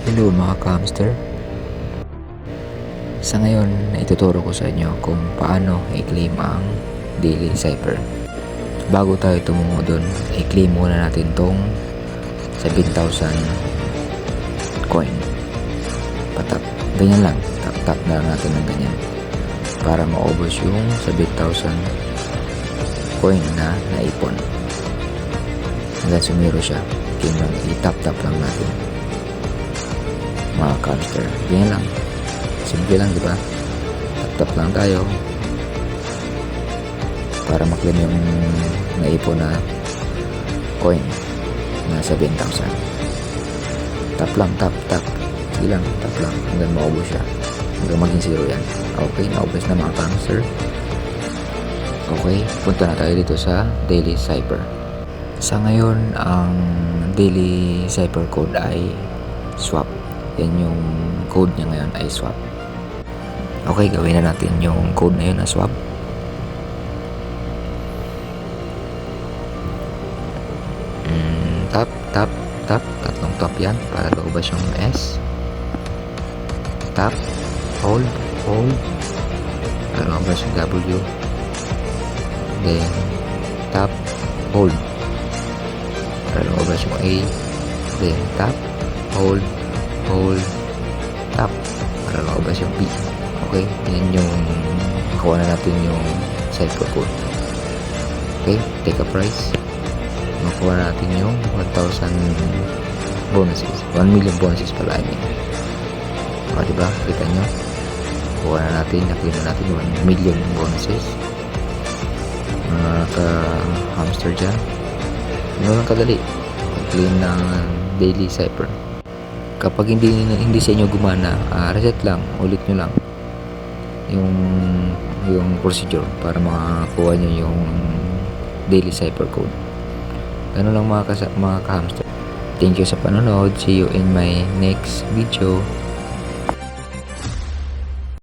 Hello mga ka-hamster. Sa ngayon, ituturo ko sa inyo kung paano i-claim ang Daily Cypher. Bago tayo tumungo dun, i-claim muna natin tong 7,000 coin. Patap. Ganyan lang. Tap-tap na lang natin ng ganyan. Para maubos yung 7,000 coin na naipon. Hanggang sumiro siya. I-tap-tap lang natin. Mga ka-hamster. Ganyan lang. Simple lang, di ba? Tap-tap lang tayo para maklaim yung naipon na coin na 7,000. Tap lang, tap. Sige lang, tap lang hanggang maubos siya. Hanggang maging zero yan. Okay, naubos na mga ka-hamster. Okay, punta na tayo dito sa Daily Cypher. Sa ngayon, ang Daily Cypher code ay swap. Yan yung code niya ngayon ay swap. Okay, gawin na natin yung code na yun na swap. Tap. Tatlong tap yan para lumabas yung S. Tap. Hold. Para lumabas yung W. Then, tap. Hold. Para lumabas yung A. Then, tap. Hold. Tap. Para lumabas yung B. Okay, yan yung makuha na natin yung cypher code. Okay, take a price. Makuha natin yung 1,000 bonuses. 1 million bonuses pala yun. O, diba? Kita nyo? Makuha na natin, nakuha na natin 1 million bonuses. Mga ka-hamster dyan. Ano lang kadali? Mag-claim ng Daily Cypher. Kapag hindi sa inyo gumana, reset lang, ulit nyo lang yung procedure para makakuha nyo yung Daily Cypher code. Ganun lang mga ka-hamster. Thank you sa panonood. See you in my next video.